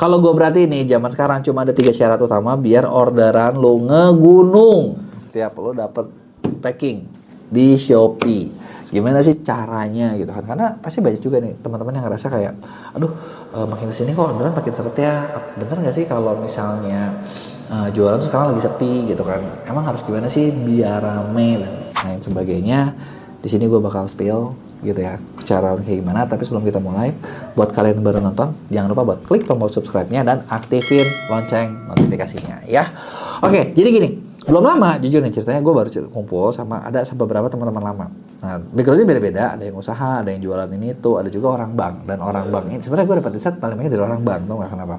Kalau gue berarti nih, zaman sekarang cuma ada 3 syarat utama biar orderan lo ngegunung. Tiap lo dapet packing di Shopee. Gimana sih caranya gitu kan? Karena pasti banyak juga nih teman-teman yang ngerasa kayak, aduh, makin kesini kok orderan makin seret ya. Bener nggak sih kalau misalnya jualan tuh sekarang lagi sepi gitu kan? Emang harus gimana sih biar rame dan lain sebagainya? Di sini gue bakal spill gitu ya cara kayak gimana. Tapi sebelum kita mulai, buat kalian yang baru nonton, jangan lupa buat klik tombol subscribe-nya dan aktifin lonceng notifikasinya ya. Oke, jadi gini, belum lama jujur nih ceritanya, gue baru kumpul sama beberapa teman-teman lama. Nah, backgroundnya beda-beda, ada yang usaha, ada yang jualan ini itu, ada juga orang bank. Dan orang bank ini sebenarnya gue dapat insight paling banyak dari orang bank, tau nggak kenapa?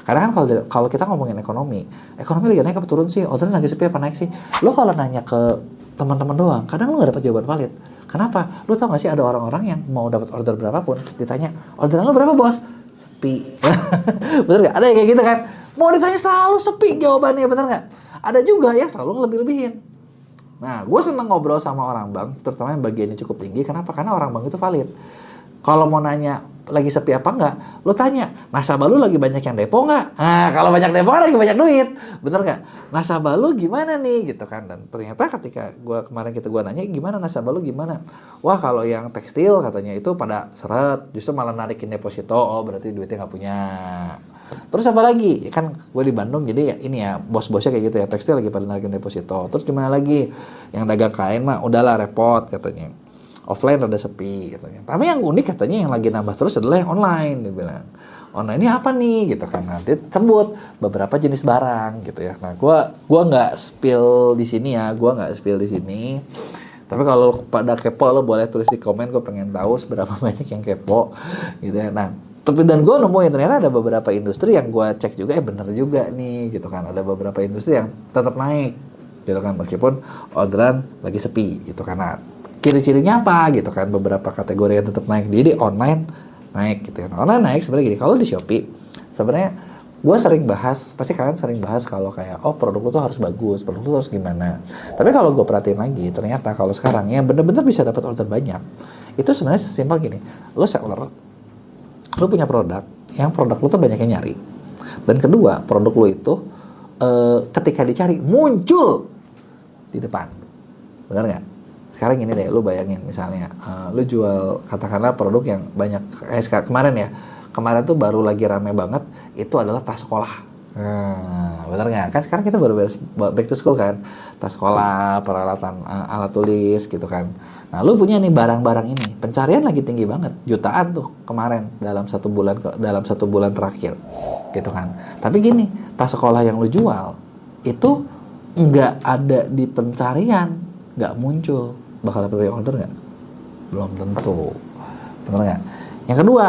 Karena kan kalau kita ngomongin ekonomi lagi naik apa turun sih? Orderan lagi sepi apa naik sih? Lo kalau nanya ke teman-teman doang, kadang lo nggak dapat jawaban valid. Kenapa? Lo tau gak sih ada orang-orang yang mau dapat order berapapun, ditanya, orderan lo berapa bos? Sepi. Bener gak? Ada yang kayak gitu kan? Mau ditanya selalu sepi jawabannya, bener gak? Ada juga yang selalu ngelebih-lebihin. Nah, gue seneng ngobrol sama orang bank, terutama yang bagiannya cukup tinggi. Kenapa? Karena orang bank itu valid. Kalau mau nanya lagi sepi apa enggak, lo tanya, nasabah lu lagi banyak yang depo nggak? Nah, kalau banyak depo lagi banyak duit, bener nggak? Nasabah lu gimana nih, gitu kan? Dan ternyata ketika gue nanya, gimana nasabah lu gimana? Wah, kalau yang tekstil katanya itu pada seret, justru malah narikin deposito. Oh, berarti duitnya nggak punya. Terus apa lagi? Kan gue di Bandung, jadi ya ini ya bos-bosnya kayak gitu ya, tekstil lagi pada narikin deposito. Terus gimana lagi? Yang dagang kain mah udahlah repot katanya. Offline rada sepi katanya. Tapi yang unik katanya yang lagi nambah terus adalah yang online, dia bilang. Online ini apa nih gitu kan. Nanti sebut beberapa jenis barang gitu ya. Nah, gua enggak spill di sini ya, Tapi kalau pada kepo lo boleh tulis di komen, gue pengen tahu seberapa banyak yang kepo gitu ya. Nah, tapi dan gue nemuin ternyata ada beberapa industri yang gue cek juga bener juga nih gitu kan. Ada beberapa industri yang tetap naik gitu kan meskipun orderan lagi sepi gitu kan. Nah, ciri-cirinya apa gitu kan, beberapa kategori yang tetap naik. Jadi online naik gitu kan. Online naik sebenarnya gini, kalau di Shopee sebenarnya gue sering bahas, pasti kalian sering bahas kalau kayak produk lu tuh harus bagus, produk lu tuh harus gimana. Tapi kalau gue perhatiin lagi, ternyata kalau sekarang yang bener-bener bisa dapat order banyak, itu sebenarnya sesimpel gini, lu seller, lu punya produk, yang produk lu tuh banyak yang nyari. Dan kedua, produk lu itu ketika dicari muncul di depan, benar nggak? Sekarang gini deh, lu bayangin misalnya, lu jual katakanlah produk yang banyak, kemarin tuh baru lagi rame banget, itu adalah tas sekolah. Nah, bener nggak? Kan sekarang kita baru beres back to school kan, tas sekolah, peralatan alat tulis gitu kan. Nah, lu punya nih barang-barang ini, pencarian lagi tinggi banget, jutaan tuh kemarin dalam satu bulan terakhir, gitu kan. Tapi gini, tas sekolah yang lu jual itu nggak ada di pencarian, nggak muncul, bakal dapat order nggak? Belum tentu, bener nggak? Yang kedua,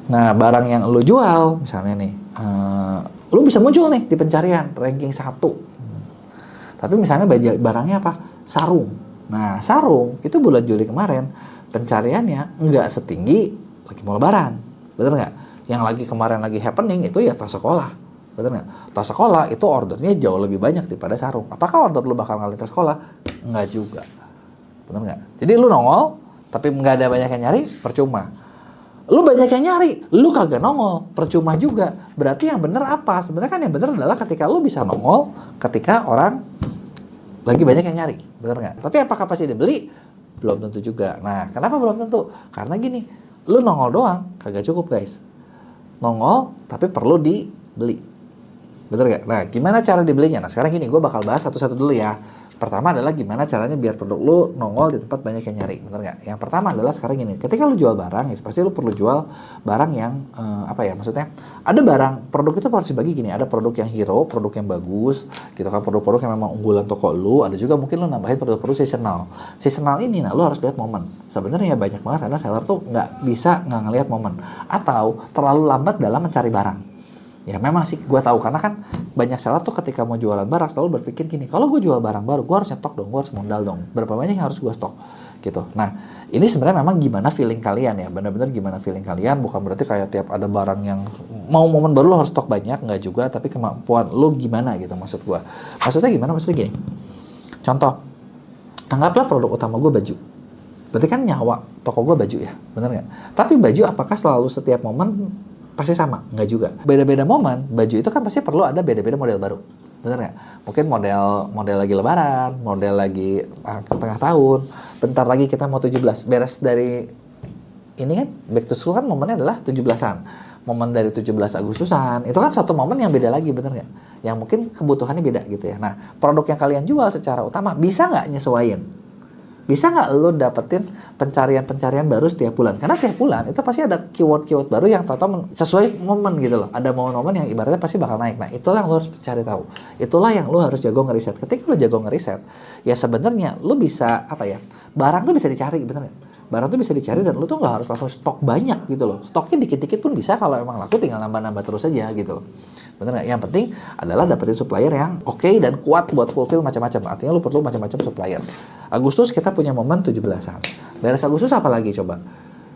nah barang yang lu jual misalnya nih, lu bisa muncul nih di pencarian ranking 1. Tapi misalnya barangnya apa? Sarung. Nah, sarung itu bulan Juli kemarin pencariannya nggak setinggi lagi mau lebaran, bener nggak? Yang lagi kemarin lagi happening itu ya tas sekolah. Betul nggak? Tas sekolah itu ordernya jauh lebih banyak daripada sarung. Apakah order lu bakal ngalihin tas sekolah? Nggak juga. Betul nggak? Jadi lu nongol, tapi nggak ada banyak yang nyari, percuma. Lu banyak yang nyari, lu kagak nongol, percuma juga. Berarti yang bener apa? Sebenarnya kan yang bener adalah ketika lu bisa nongol, ketika orang lagi banyak yang nyari. Bener nggak? Tapi apakah pasti dibeli? Belum tentu juga. Nah, kenapa belum tentu? Karena gini, lu nongol doang, kagak cukup guys. Nongol, tapi perlu dibeli. Betul gak? Nah, gimana cara dibelinya? Nah, sekarang gini, gue bakal bahas satu-satu dulu ya. Pertama adalah gimana caranya biar produk lu nongol di tempat banyak yang nyari. Bener gak? Yang pertama adalah sekarang gini, ketika lu jual barang, ya pasti lu perlu jual barang yang, maksudnya, ada barang, produk itu harus dibagi gini, ada produk yang hero, produk yang bagus, gitu kan, produk-produk yang memang unggulan toko lu, ada juga mungkin lu nambahin produk-produk seasonal. Seasonal ini, nah lu harus lihat momen. Sebenarnya banyak banget karena seller tuh nggak ngelihat momen. Atau terlalu lambat dalam mencari barang. Ya memang sih gue tahu, karena kan banyak seller tuh ketika mau jualan barang selalu berpikir gini, kalau gue jual barang baru gue harus nyetok dong, gue harus modal dong, berapa banyak yang harus gue stok gitu. Nah ini sebenarnya memang gimana feeling kalian ya, benar-benar gimana feeling kalian, bukan berarti kayak tiap ada barang yang mau momen baru lo harus stok banyak, nggak juga, tapi kemampuan lo gimana gitu maksud gue. Maksudnya gimana? Maksudnya gini, contoh, anggaplah produk utama gue baju, berarti kan nyawa toko gue baju ya, benar nggak? Tapi baju apakah selalu setiap momen pasti sama? Nggak juga. Beda-beda momen, baju itu kan pasti perlu ada beda-beda model baru. Bener nggak? Mungkin model lagi lebaran, model lagi tengah tahun, bentar lagi kita mau 17. Beres dari ini kan, back to school kan momennya adalah 17-an. Momen dari 17 Agustusan, itu kan satu momen yang beda lagi, bener nggak? Yang mungkin kebutuhannya beda gitu ya. Nah, produk yang kalian jual secara utama, bisa nggak nyesuaiin? Bisa nggak lo dapetin pencarian-pencarian baru setiap bulan? Karena tiap bulan itu pasti ada keyword-keyword baru yang sesuai momen gitu loh. Ada momen-momen yang ibaratnya pasti bakal naik. Nah, itulah yang lo harus cari tahu. Itulah yang lo harus jago ngeriset. Ketika lo jago ngeriset, ya sebenarnya lo bisa, barang tuh bisa dicari, bener nggak? Barang tuh bisa dicari dan lu tuh nggak harus langsung stok banyak gitu loh. Stoknya dikit-dikit pun bisa, kalau emang laku tinggal nambah-nambah terus aja gitu loh. Bener nggak? Yang penting adalah dapetin supplier yang oke dan kuat buat fulfill macam-macam. Artinya lu perlu macam-macam supplier. Agustus kita punya momen 17-an. Beres Agustus apa lagi coba?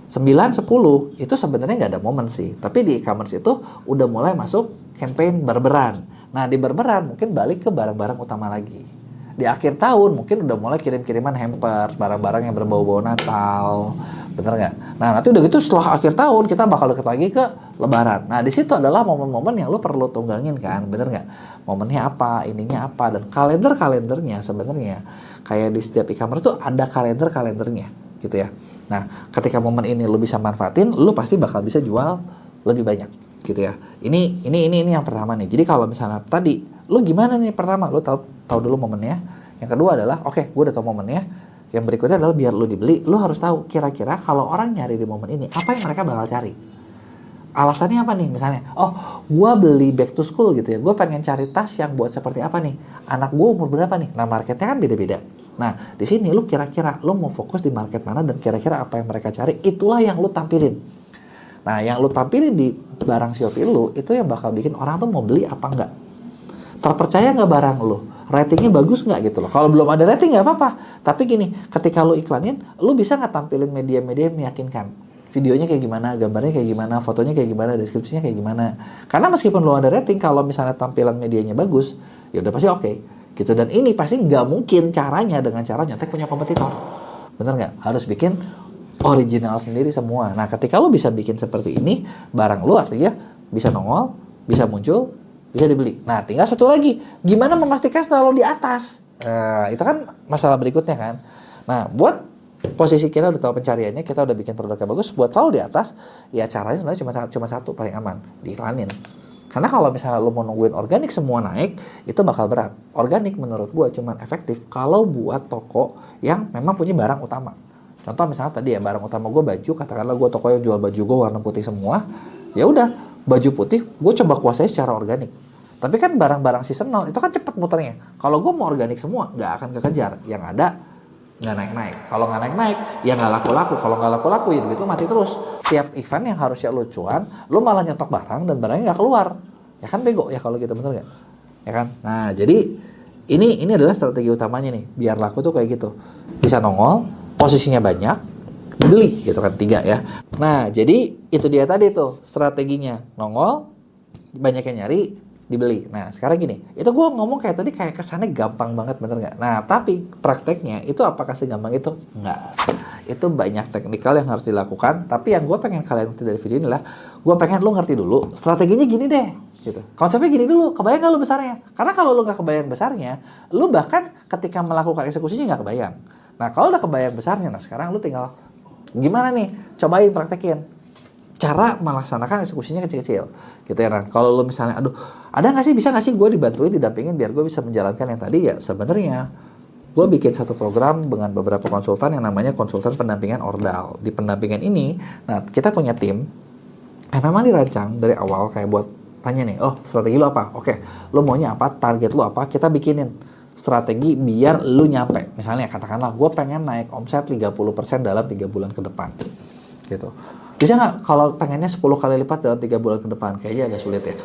9, 10 itu sebenarnya nggak ada momen sih. Tapi di e-commerce itu udah mulai masuk campaign berberan. Nah di berberan mungkin balik ke barang-barang utama lagi. Di akhir tahun mungkin udah mulai kirim-kiriman hampers, barang-barang yang berbau-bau Natal, bener nggak? Nah nanti udah gitu setelah akhir tahun kita bakal deket lagi ke Lebaran. Nah di situ adalah momen-momen yang lu perlu tunggangin kan, bener nggak? Momennya apa, ininya apa, dan kalendernya sebenarnya kayak di setiap e-commerce tuh ada kalendernya, gitu ya. Nah ketika momen ini lu bisa manfaatin, lu pasti bakal bisa jual lebih banyak, gitu ya. Ini yang pertama nih. Jadi kalau misalnya tadi lu gimana nih, pertama lu tahu dulu momennya. Yang kedua adalah oke, gue udah tahu momennya. Yang berikutnya adalah biar lu dibeli, lu harus tahu kira-kira kalau orang nyari di momen ini apa yang mereka bakal cari. Alasannya apa nih? Misalnya, gue beli back to school gitu ya, gue pengen cari tas yang buat seperti apa nih, anak gue umur berapa nih. Nah marketnya kan beda-beda. Nah di sini lu kira-kira lu mau fokus di market mana dan kira-kira apa yang mereka cari, itulah yang lu tampilin. Nah yang lu tampilin di barang Shopee lu itu yang bakal bikin orang tuh mau beli apa enggak. Terpercaya nggak barang lo? Ratingnya bagus nggak gitu loh. Kalau belum ada rating nggak apa-apa. Tapi gini, ketika lo iklanin, lo bisa nggak tampilin media-media yang meyakinkan? Videonya kayak gimana, gambarnya kayak gimana, fotonya kayak gimana, deskripsinya kayak gimana. Karena meskipun lo ada rating, kalau misalnya tampilan medianya bagus, ya udah pasti oke. Gitu. Dan ini pasti nggak mungkin caranya dengan cara nyontek punya kompetitor. Bener nggak? Harus bikin original sendiri semua. Nah ketika lo bisa bikin seperti ini, barang lo artinya bisa nongol, bisa muncul, bisa dibeli. Nah, tinggal satu lagi, gimana memastikan setelah lo di atas? Nah, itu kan masalah berikutnya kan. Nah, buat posisi kita udah tahu pencariannya, kita udah bikin produknya bagus, buat lo di atas, ya caranya sebenarnya cuma satu paling aman, diiklanin. Karena kalau misalnya lo mau nungguin organik semua naik, itu bakal berat. Organik menurut gua cuma efektif kalau buat toko yang memang punya barang utama. Contoh misalnya tadi ya, barang utama gua baju, katakanlah gua toko yang jual baju gua warna putih semua, ya udah, baju putih gua coba kuasai secara organik. Tapi kan barang-barang seasonal itu kan cepet muternya. Kalau gue mau organik semua, nggak akan kekejar. Yang ada nggak naik-naik. Kalau nggak naik-naik, ya nggak laku-laku. Kalau nggak laku-laku, ya begitu mati terus. Tiap event yang harusnya lo cuan, lo malah nyetok barang dan barangnya nggak keluar. Ya kan bego ya kalau gitu, bener nggak? Ya kan? Nah jadi ini adalah strategi utamanya nih. Biar laku tuh kayak gitu. Bisa nongol, posisinya banyak, beli gitu kan, 3 ya. Nah jadi itu dia tadi tuh strateginya. Nongol, banyak yang nyari, dibeli. Nah sekarang gini, itu gue ngomong kayak tadi kayak kesannya gampang banget, bener nggak? Nah tapi prakteknya itu apakah segampang itu? Enggak. Itu banyak teknikal yang harus dilakukan. Tapi yang gue pengen kalian ngerti dari video ini adalah, gue pengen lo ngerti dulu strateginya gini deh, gitu. Konsepnya gini dulu, kebayang gak lo besarnya? Karena kalau lo nggak kebayang besarnya, lo bahkan ketika melakukan eksekusinya nggak kebayang. Nah kalau udah kebayang besarnya, nah sekarang lo tinggal gimana nih? Cobain praktekin cara melaksanakan eksekusinya kecil-kecil gitu ya. Nah kalau lo misalnya ada nggak sih, bisa nggak sih gue dibantuin, didampingin biar gue bisa menjalankan yang tadi, ya sebenarnya gue bikin satu program dengan beberapa konsultan yang namanya konsultan pendampingan ordal. Di pendampingan ini, nah kita punya tim yang memang dirancang dari awal kayak buat tanya nih, strategi lo apa? Oke, lo maunya apa? Target lo apa? Kita bikinin strategi biar lo nyampe. Misalnya katakanlah gue pengen naik omset 30% dalam 3 bulan ke depan gitu. Bisa nggak kalau pengennya 10 kali lipat dalam 3 bulan ke depan? Kayaknya agak sulit ya.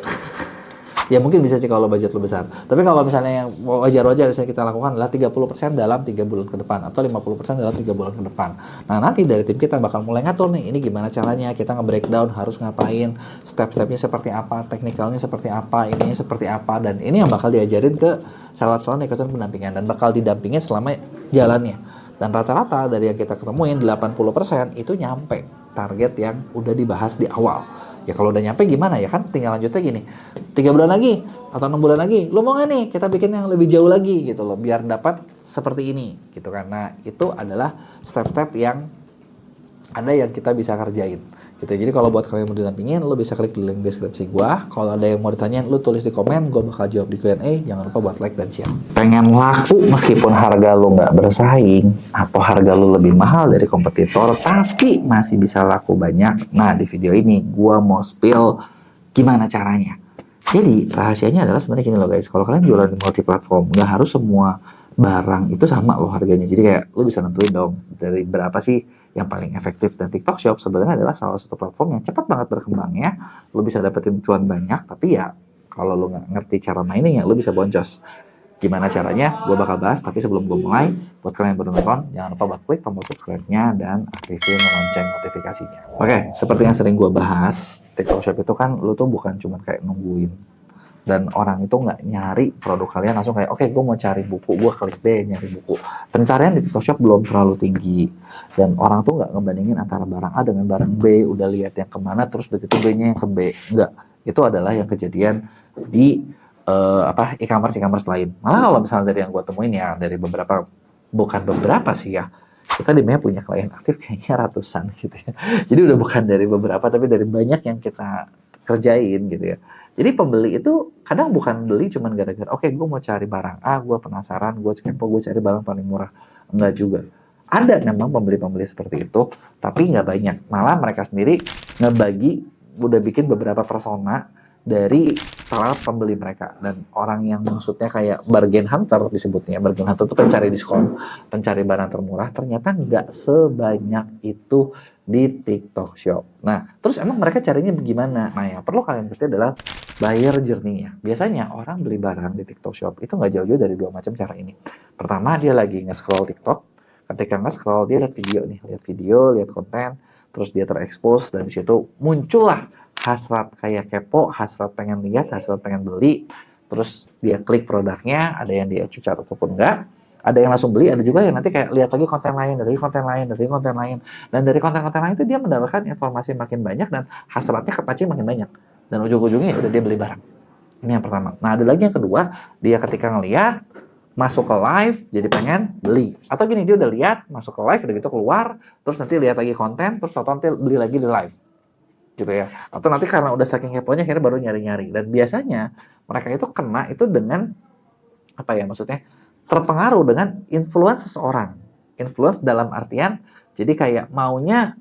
Ya mungkin bisa sih kalau budget lo besar. Tapi kalau misalnya yang wajar-wajar yang kita lakukan adalah 30% dalam 3 bulan ke depan atau 50% dalam 3 bulan ke depan. Nah nanti dari tim kita bakal mulai ngatur nih, ini gimana caranya, kita nge-breakdown harus ngapain, step-stepnya seperti apa, teknikalnya seperti apa, ininya seperti apa, dan ini yang bakal diajarin ke seller-seller yang ikutan pendampingan dan bakal didampingin selama jalannya. Dan rata-rata dari yang kita ketemuin 80% itu nyampe. target yang udah dibahas di awal. Ya kalau udah nyampe gimana ya kan, tinggal lanjutnya gini, 3 bulan lagi atau 6 bulan lagi, lo mau nggak nih kita bikin yang lebih jauh lagi gitu loh, biar dapat seperti ini gitu kan. Nah itu adalah step-step yang ada yang kita bisa kerjain gitu. Jadi kalau buat kalian yang mau didampingin, lo bisa klik di link deskripsi gua. Kalau ada yang mau ditanyain, lo tulis di komen, gua bakal jawab di Q&A. Jangan lupa buat like dan share. Pengen laku meskipun harga lo nggak bersaing atau harga lo lebih mahal dari kompetitor, tapi masih bisa laku banyak. Nah di video ini gua mau spill gimana caranya. Jadi rahasianya adalah sebenarnya gini loh guys, kalau kalian jualan di multi platform, nggak harus semua barang itu sama loh harganya. Jadi kayak lo bisa nentuin dong dari berapa sih yang paling efektif. Dan TikTok Shop sebenarnya adalah salah satu platform yang cepat banget berkembangnya. Lo bisa dapetin cuan banyak, tapi ya kalau lo nggak ngerti cara mainnya, lo bisa boncos. Gimana caranya? Gue bakal bahas, tapi sebelum gue mulai, buat kalian yang baru nonton, jangan lupa buat klik tombol subscribe-nya dan aktifin lonceng notifikasinya. Oke, seperti yang sering gue bahas, TikTok Shop itu kan lo tuh bukan cuma kayak nungguin dan orang itu nggak nyari produk kalian langsung kayak oke, gue mau cari buku, gue klik deh nyari buku. Pencarian di TikTok Shop belum terlalu tinggi dan orang tuh nggak ngebandingin antara barang A dengan barang B, udah lihat yang kemana terus begitu B-nya yang ke B. Nggak, itu adalah yang kejadian di e-commerce lain. Malah kalau misalnya dari yang gue temuin ya, dari beberapa, bukan beberapa sih ya, kita di MEA punya klien aktif kayaknya ratusan gitu ya. Jadi udah bukan dari beberapa, tapi dari banyak yang kita kerjain gitu ya. Jadi pembeli itu kadang bukan beli cuman gara-gara oke, gue mau cari barang A, gue penasaran, gue kepo, gue cari barang paling murah. Enggak juga. Ada memang pembeli-pembeli seperti itu, tapi nggak banyak. Malah mereka sendiri ngebagi, udah bikin beberapa persona dari para pembeli mereka. Dan orang yang maksudnya kayak bargain hunter disebutnya. Bargain hunter itu pencari diskon, pencari barang termurah, ternyata nggak sebanyak itu di TikTok Shop. Nah, terus emang mereka carinya bagaimana? Nah, yang perlu kalian ngerti adalah buyer journey-nya. Biasanya orang beli barang di TikTok Shop itu nggak jauh-jauh dari dua macam cara ini. Pertama, dia lagi nge-scroll TikTok. Ketika nge-scroll, dia lihat video nih. Lihat video, lihat konten. Terus dia terekspos. Dan di situ muncullah hasrat kayak kepo, hasrat pengen lihat, hasrat pengen beli. Terus dia klik produknya, ada yang dia cucar ataupun enggak. Ada yang langsung beli, ada juga yang nanti kayak lihat lagi konten lain, dari konten lain, dari konten lain. Dan dari konten-konten lain itu dia mendapatkan informasi makin banyak dan hasratnya kepancing makin banyak. Dan ujung-ujungnya udah dia beli barang. Ini yang pertama. Nah ada lagi yang kedua, dia ketika ngeliat, masuk ke live, jadi pengen beli. Atau gini, dia udah lihat, masuk ke live, udah gitu keluar, terus nanti lihat lagi konten, terus nanti beli lagi di live. Gitu ya. Atau nanti karena udah saking keponya, akhirnya baru nyari-nyari. Dan biasanya mereka itu kena itu dengan, apa ya maksudnya, terpengaruh dengan influence seseorang. Influence dalam artian jadi kayak maunya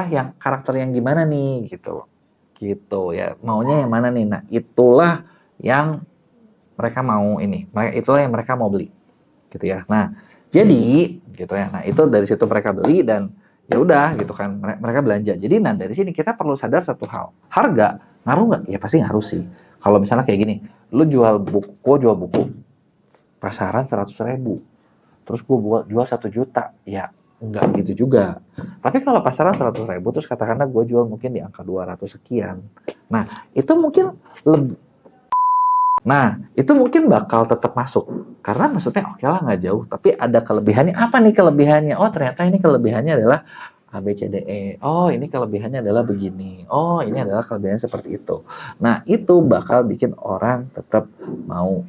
yang karakter yang gimana nih gitu. Gitu ya. Maunya yang mana nih? Nah, itulah yang mereka mau ini. Itulah yang mereka mau beli. Gitu ya. Nah, jadi gitu ya. Nah, itu dari situ mereka beli dan ya udah gitu kan. Mereka belanja. Jadi nah dari sini kita perlu sadar satu hal. Harga ngaruh nggak? Ya pasti ngaruh sih. Kalau misalnya kayak gini, lu jual buku, pasaran 100.000, terus gue jual 1 juta, ya enggak gitu juga. Tapi kalau pasaran 100.000, terus katakanlah gue jual mungkin di angka 200 sekian, nah itu mungkin bakal tetap masuk, karena maksudnya oke lah nggak jauh, tapi ada kelebihannya. Apa nih kelebihannya? Oh ternyata ini kelebihannya adalah A, B, C, D, E. Oh ini kelebihannya adalah begini. Oh ini adalah kelebihannya seperti itu. Nah itu bakal bikin orang tetap mau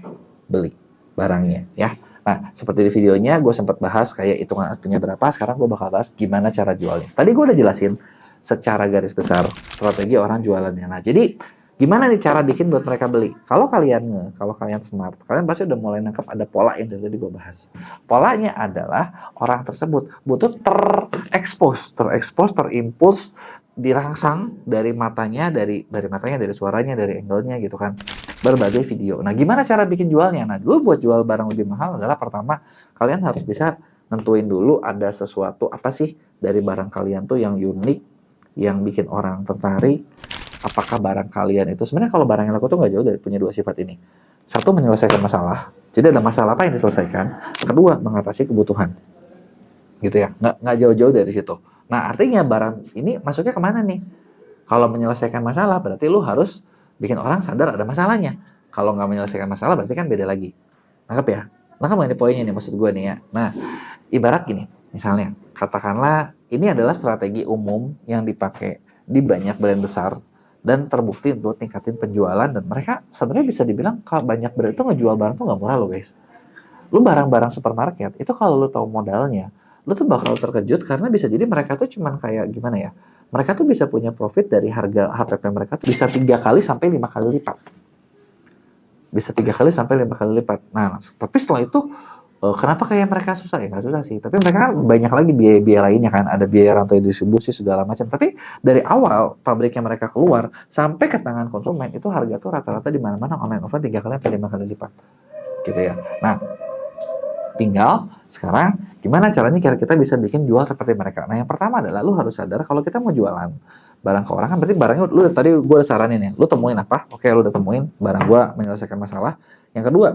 beli barangnya ya. Nah seperti di videonya gue sempat bahas kayak hitungan artinya berapa. Sekarang gue bakal bahas gimana cara jualnya. Tadi gue udah jelasin secara garis besar strategi orang jualannya. Nah jadi gimana nih cara bikin buat mereka beli? Kalau kalian smart, kalian pasti udah mulai nangkep ada pola yang dari tadi gue bahas. Polanya adalah orang tersebut butuh terimpuls, dirangsang dari matanya, dari suaranya, dari angle-nya gitu kan. Berbagai video. Nah, gimana cara bikin jualnya? Nah, dulu buat jual barang lebih mahal adalah pertama, kalian harus bisa nentuin dulu ada sesuatu apa sih dari barang kalian tuh yang unik, yang bikin orang tertarik. Apakah barang kalian itu, sebenarnya kalau barang yang laku tuh nggak jauh dari punya dua sifat ini. Satu, menyelesaikan masalah. Jadi ada masalah apa yang diselesaikan. Kedua, mengatasi kebutuhan. Gitu ya, nggak jauh-jauh dari situ. Nah, artinya barang ini masuknya kemana nih? Kalau menyelesaikan masalah, berarti lu harus bikin orang sadar ada masalahnya. Kalau nggak menyelesaikan masalah, berarti kan beda lagi. Nangkep ya? Nangkep nggak nih poinnya nih, maksud gue nih ya? Nah, ibarat gini, misalnya, katakanlah ini adalah strategi umum yang dipakai di banyak brand besar dan terbukti untuk tingkatin penjualan, dan mereka sebenarnya bisa dibilang kalau banyak brand itu ngejual barang tuh nggak murah loh guys. Lu barang-barang supermarket itu kalau lu tahu modalnya, lu tuh bakal terkejut karena bisa jadi mereka tuh cuman kayak gimana ya? Mereka tuh bisa punya profit dari harga HPP mereka tuh bisa 3 kali sampai 5 kali lipat. Bisa 3 kali sampai 5 kali lipat. Nah, tapi setelah itu kenapa kayak mereka susah ya? Nggak susah sih. Tapi mereka kan banyak lagi biaya-biaya lainnya kan. Ada biaya rantai distribusi segala macam. Tapi dari awal pabriknya mereka keluar sampai ke tangan konsumen itu harga tuh rata-rata di mana-mana online offline 3 kali sampai 5 kali lipat. Gitu ya. Nah, tinggal sekarang gimana caranya kita bisa bikin jual seperti mereka. Nah, yang pertama adalah lu harus sadar kalau kita mau jualan barang ke orang kan berarti barangnya lu tadi gue udah saranin ya. Lu temuin apa? Oke, lu udah temuin barang gua menyelesaikan masalah. Yang kedua,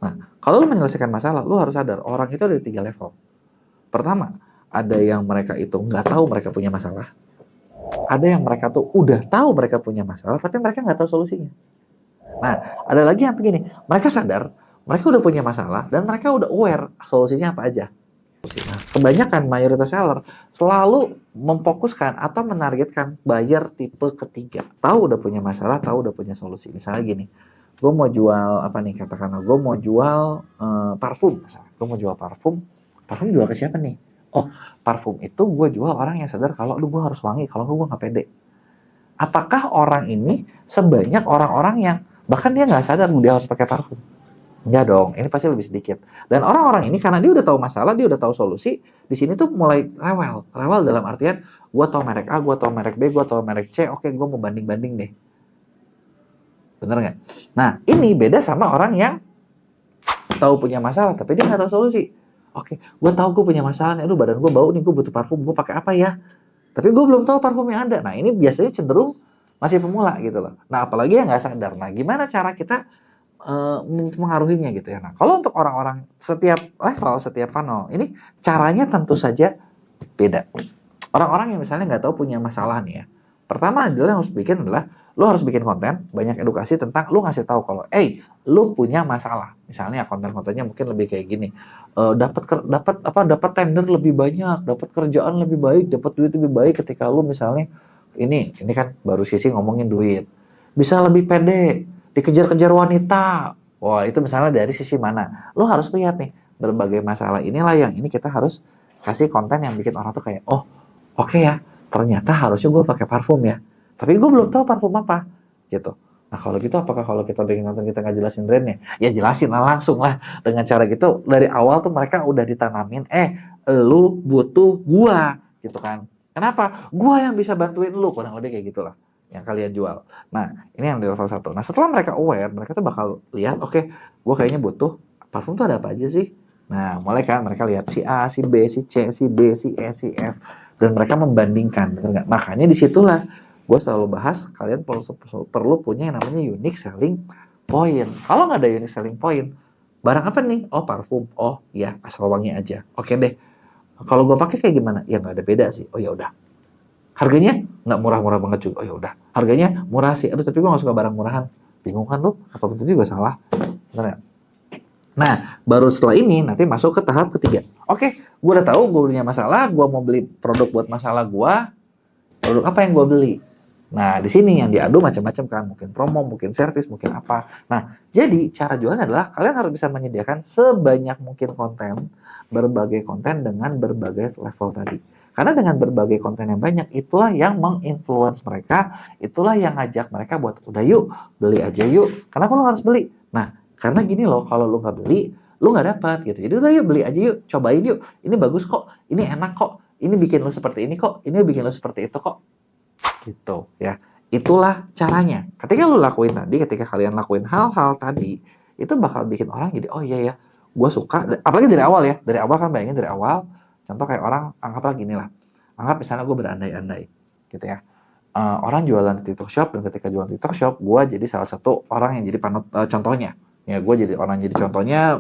nah, kalau lu menyelesaikan masalah, lu harus sadar orang itu ada 3 level. Pertama, ada yang mereka itu nggak tahu mereka punya masalah. Ada yang mereka tuh udah tahu mereka punya masalah, tapi mereka nggak tahu solusinya. Nah, ada lagi yang begini, mereka sadar mereka udah punya masalah dan mereka udah aware solusinya apa aja. Nah, kebanyakan mayoritas seller selalu memfokuskan atau menargetkan buyer tipe ketiga. Tahu udah punya masalah, tahu udah punya solusi. Misalnya gini, gue mau jual apa nih, katakanlah gue mau jual parfum. Gue mau jual parfum. Parfum jual ke siapa nih? Oh, parfum itu gue jual orang yang sadar kalau gue harus wangi, kalau gue nggak pede. Apakah orang ini sebanyak orang-orang yang bahkan dia nggak sadar dia harus pakai parfum? Enggak dong, ini pasti lebih sedikit. Dan orang-orang ini karena dia udah tahu masalah, dia udah tahu solusi, di sini tuh mulai rewel. Rewel dalam artian, gue tahu merek A, gue tahu merek B, gue tahu merek C, oke gue mau banding-banding deh. Bener nggak? Nah, ini beda sama orang yang tahu punya masalah, tapi dia nggak tahu solusi. Oke, gue tahu gue punya masalah nih, aduh badan gue bau nih, gue butuh parfum, gue pakai apa ya? Tapi gue belum tahu parfum yang ada. Nah, ini biasanya cenderung masih pemula gitu loh. Nah, apalagi yang nggak sadar. Nah, gimana cara kita mengaruhinya gitu ya. Nah, kalau untuk orang-orang setiap level, setiap funnel, ini caranya tentu saja beda. Orang-orang yang misalnya nggak tahu punya masalah nih ya. Pertama adalah yang harus bikin adalah lo harus bikin konten, banyak edukasi tentang lo ngasih tahu kalau, lo punya masalah. Misalnya konten-kontennya mungkin lebih kayak gini. Dapat tender lebih banyak, dapat kerjaan lebih baik, dapat duit lebih baik ketika lo misalnya ini kan baru sisi ngomongin duit. Bisa lebih pede, dikejar-kejar wanita. Wah, itu misalnya dari sisi mana? Lo harus lihat nih, berbagai masalah inilah yang ini kita harus kasih konten yang bikin orang tuh kayak, oh, oke ya, ternyata harusnya gue pakai parfum ya. Tapi gue belum tahu parfum apa, gitu. Nah, kalau gitu apakah kalau kita bikin konten kita nggak jelasin brandnya? Ya jelasin lah langsung lah. Dengan cara gitu, dari awal tuh mereka udah ditanamin, lu butuh gua, gitu kan. Kenapa? Gua yang bisa bantuin lu, kurang lebih kayak gitulah yang kalian jual. Nah, ini yang di level 1. Nah, setelah mereka aware, mereka tuh bakal lihat, oke, gue kayaknya butuh parfum tuh ada apa aja sih? Nah, mulai kan mereka lihat si A, si B, si C, si D, si E, si F, dan mereka membandingkan, bener nggak? Makanya disitulah gue selalu bahas, kalian perlu punya yang namanya unique selling point. Kalau nggak ada unique selling point, barang apa nih? Oh, parfum. Oh, ya, asal wangi aja. Oke deh. Kalau gue pakai kayak gimana? Ya nggak ada beda sih. Oh ya udah. Harganya nggak murah-murah banget juga. Oh ya udah, harganya murah sih. Aduh, tapi gue nggak suka barang murahan. Bingung kan lu? Apa itu juga salah? Benar ya? Nah, baru setelah ini nanti masuk ke tahap ketiga. Oke, gue udah tahu gue punya masalah. Gue mau beli produk buat masalah gue. Produk apa yang gue beli? Nah, di sini yang diadu macam-macam kan. Mungkin promo, mungkin servis, mungkin apa. Nah, jadi cara jualnya adalah kalian harus bisa menyediakan sebanyak mungkin konten, berbagai konten dengan berbagai level tadi. Karena dengan berbagai konten yang banyak, itulah yang menginfluence mereka, itulah yang ngajak mereka buat, udah yuk, beli aja yuk. Kenapa lo harus beli? Nah, karena gini loh, kalau lo nggak beli, lo nggak dapat gitu. Jadi udah yuk, beli aja yuk, cobain yuk. Ini bagus kok, ini enak kok, ini bikin lo seperti ini kok, ini bikin lo seperti itu kok. Gitu ya. Itulah caranya. Ketika lo lakuin tadi, ketika kalian lakuin hal-hal tadi, itu bakal bikin orang jadi, oh iya ya, gue suka. Apalagi dari awal ya, dari awal kan bayangin dari awal. Contoh kayak orang, anggaplah gini lah. Anggap misalnya gue berandai-andai gitu ya. Orang jualan di TikTok Shop, dan ketika jualan di TikTok Shop, gue jadi salah satu orang yang jadi contohnya. Ya, gue jadi orang yang jadi contohnya,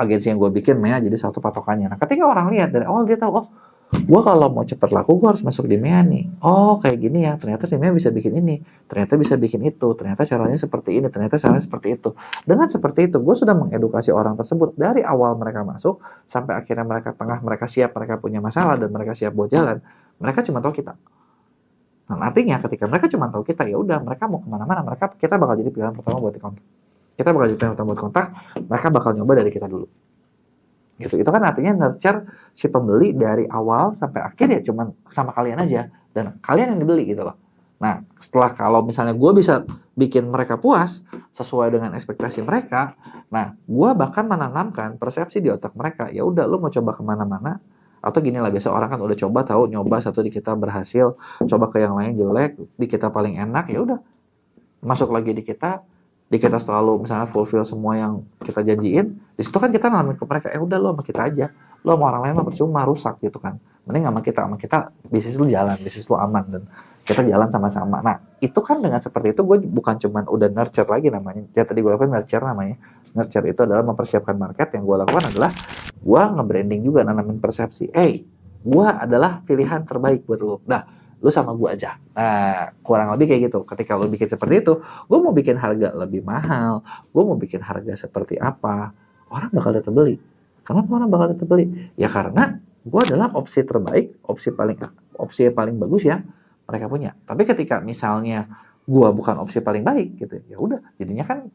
agensi yang gue bikin, jadi satu patokannya. Nah, ketika orang lihat dari awal dia tahu, oh Gue kalau mau cepet laku, gue harus masuk di MEA nih. Oh, kayak gini ya. Ternyata di MEA bisa bikin ini. Ternyata bisa bikin itu. Ternyata caranya seperti ini. Ternyata caranya seperti itu. Dengan seperti itu, gue sudah mengedukasi orang tersebut dari awal mereka masuk sampai akhirnya mereka tengah, mereka siap, mereka punya masalah dan mereka siap buat jalan. Mereka cuma tahu kita. Nah, artinya ketika mereka cuma tahu kita, ya udah, mereka mau kemana-mana, kita bakal jadi pilihan pertama buat dikontak. Kita bakal jadi pilihan pertama buat kontak. Mereka bakal nyoba dari kita dulu. Gitu. Itu kan artinya nurture si pembeli dari awal sampai akhir ya cuman sama kalian aja dan kalian yang dibeli gitu loh. Nah, setelah kalau misalnya gue bisa bikin mereka puas sesuai dengan ekspektasi mereka, nah gue bahkan menanamkan persepsi di otak mereka, ya udah lu mau coba kemana-mana atau gini lah, biasa orang kan udah coba tahu, nyoba satu di kita berhasil, coba ke yang lain jelek, di kita paling enak, ya udah masuk lagi di kita selalu misalnya fulfill semua yang kita janjiin, di situ kan kita nanamin ke mereka, udah lo sama kita aja, lo sama orang lain mah percuma, rusak gitu kan, mending sama kita bisnis lu jalan, bisnis lu aman dan kita jalan sama-sama. Nah itu kan dengan seperti itu gue bukan cuman udah nurture lagi namanya, ya tadi gue lakukan nurture namanya, nurture itu adalah mempersiapkan market. Yang gue lakukan adalah gue nge-branding juga, nanamin persepsi, gue adalah pilihan terbaik buat lo. Nah, lu sama gue aja. Nah, kurang lebih kayak gitu. Ketika lu bikin seperti itu, gue mau bikin harga lebih mahal, gue mau bikin harga seperti apa, orang bakal tetap beli. Kenapa orang bakal tetap beli? Ya karena gue adalah opsi terbaik, opsi paling bagus yang mereka punya. Tapi ketika misalnya gue bukan opsi paling baik gitu, ya udah, jadinya kan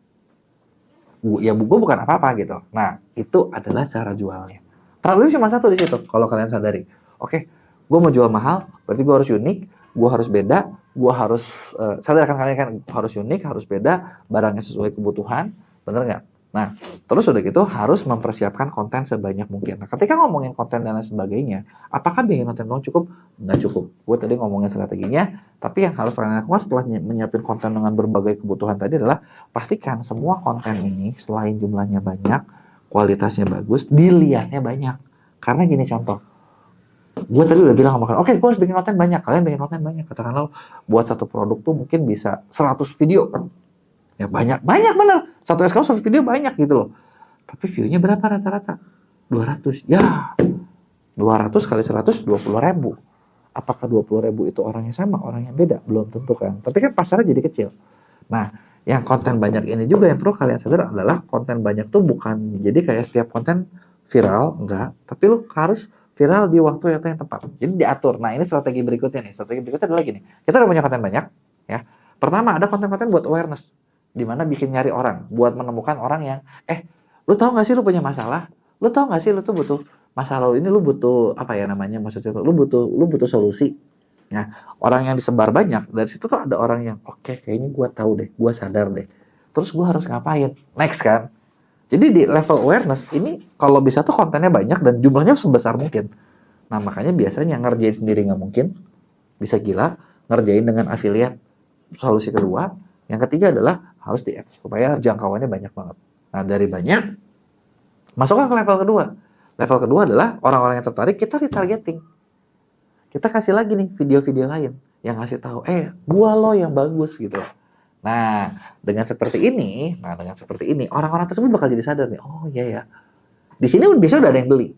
gue bukan apa-apa gitu. Nah, itu adalah cara jualnya. Problemnya cuma satu di situ. Kalau kalian sadari, oke, gue mau jual mahal, berarti gue harus unik, gue harus beda, gue harus sadarkan kalian kan, harus unik, harus beda, barangnya sesuai kebutuhan, bener nggak? Nah, terus udah gitu harus mempersiapkan konten sebanyak mungkin. Nah, ketika ngomongin konten dan lain sebagainya, apakah bikin konten doang cukup? Nggak cukup. Gue tadi ngomongin strateginya, tapi yang harus kalian lakukan setelah menyiapin konten dengan berbagai kebutuhan tadi adalah pastikan semua konten ini selain jumlahnya banyak, kualitasnya bagus, dilihatnya banyak. Karena gini contoh, gue tadi udah bilang sama kalian, oke, gue harus bikin konten banyak. Kalian bikin konten banyak. Katakanlah buat satu produk tuh mungkin bisa 100 video. Ya banyak bener. Satu SKU 100 video banyak gitu loh. Tapi view-nya berapa rata-rata? 200. Ya, 200 kali 100, 20.000. Apakah 20.000 itu orangnya sama, orangnya beda? Belum tentu kan. Tapi kan pasarnya jadi kecil. Nah, yang konten banyak ini juga yang perlu kalian sadar adalah konten banyak tuh bukan jadi kayak setiap konten viral, enggak. Tapi lu harus viral di waktu yang tepat. Jadi diatur. Nah, ini strategi berikutnya nih. Strategi berikutnya adalah gini. Kita udah punya konten banyak, ya. Pertama ada konten-konten buat awareness, di mana bikin nyari orang, buat menemukan orang yang, lu tahu nggak sih lu punya masalah? Lu tahu nggak sih lu tuh butuh masalah ini, lu butuh apa ya namanya, maksudnya lu butuh solusi. Nah, orang yang disebar banyak, dari situ tuh ada orang yang, oke, kayaknya gue tahu deh, gue sadar deh. Terus gue harus ngapain? Next kan? Jadi di level awareness ini kalau bisa tuh kontennya banyak dan jumlahnya sebesar mungkin. Nah makanya biasanya ngerjain sendiri nggak mungkin, bisa gila. Ngerjain dengan affiliate, solusi kedua. Yang ketiga adalah harus di ads supaya jangkauannya banyak banget. Nah dari banyak, masuklah ke level kedua. Level kedua adalah orang-orang yang tertarik, kita retargeting. Kita kasih lagi nih video-video lain yang ngasih tahu, gua lo yang bagus gitu. Nah, dengan seperti ini, orang-orang tersebut bakal jadi sadar nih, oh iya ya, di sini biasanya udah ada yang beli,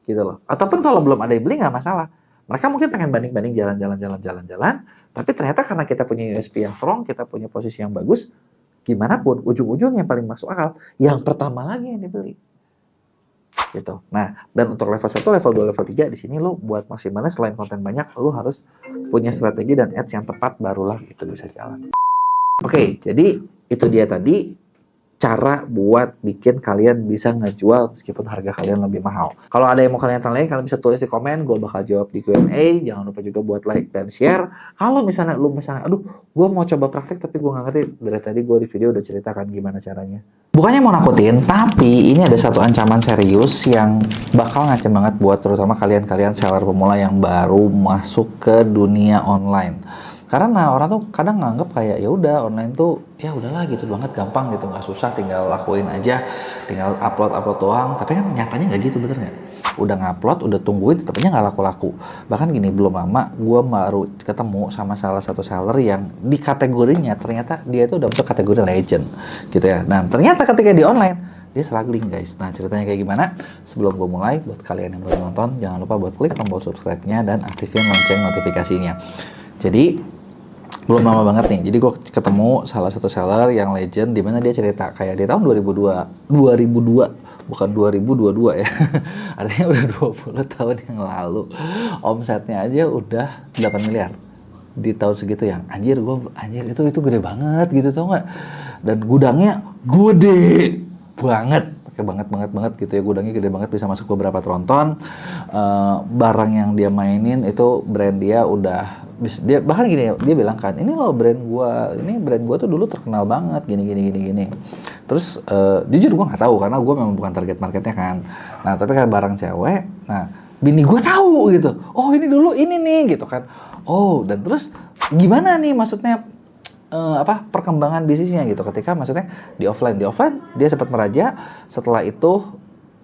gitu loh. Ataupun kalau belum ada yang beli nggak masalah. Mereka mungkin pengen banding-banding jalan-jalan, tapi ternyata karena kita punya USP yang strong, kita punya posisi yang bagus, gimana pun ujung-ujung yang paling masuk akal, yang pertama lagi yang dibeli. Gitu. Nah, dan untuk level 1, level 2, level 3 di sini lo buat maksimalnya selain konten banyak, lo harus punya strategi dan ads yang tepat, barulah itu bisa jalan. Oke, jadi itu dia tadi cara buat bikin kalian bisa ngejual meskipun harga kalian lebih mahal. Kalau ada yang mau kalian tanyain, kalian bisa tulis di komen, gue bakal jawab di Q&A. Jangan lupa juga buat like dan share. Kalau misalnya aduh, gue mau coba praktek tapi gue nggak ngerti. Dari tadi gue di video udah ceritakan gimana caranya. Bukannya mau nakutin, tapi ini ada satu ancaman serius yang bakal ngancem banget buat terutama kalian-kalian seller pemula yang baru masuk ke dunia online. Karena orang tuh kadang nganggep kayak ya udah online tuh ya udahlah gitu banget, gampang gitu, nggak susah, tinggal lakuin aja, tinggal upload doang. Tapi kan nyatanya nggak gitu, bener nggak? Udah ngupload, udah tungguin, tapi nggak laku-laku. Bahkan gini, belum lama gue baru ketemu sama salah satu seller yang di kategorinya ternyata dia itu udah masuk kategori legend gitu ya. Nah ternyata ketika di online dia struggling guys. Nah ceritanya kayak gimana? Sebelum gue mulai, buat kalian yang baru nonton, jangan lupa buat klik tombol subscribe-nya dan aktifin lonceng notifikasinya. Jadi belum lama banget nih, jadi gue ketemu salah satu seller yang legend, dimana dia cerita kayak di tahun 2002, bukan 2022 ya, artinya udah 20 tahun yang lalu, omsetnya aja udah 8 miliar di tahun segitu. Yang anjir itu gede banget gitu, tau nggak? Dan gudangnya gede banget, pakai banget gitu ya, gudangnya gede banget, bisa masuk beberapa tronton. Barang yang dia mainin itu brand dia udah, dia bahkan gini, dia bilang kan, ini loh brand gua tuh dulu terkenal banget gini. Terus jujur gua nggak tahu karena gua memang bukan target marketnya kan. Nah tapi kan barang cewek, nah bini gua tahu gitu, oh ini dulu ini nih gitu kan. Oh dan terus gimana nih maksudnya perkembangan bisnisnya gitu, ketika maksudnya di offline dia sempat meraja, setelah itu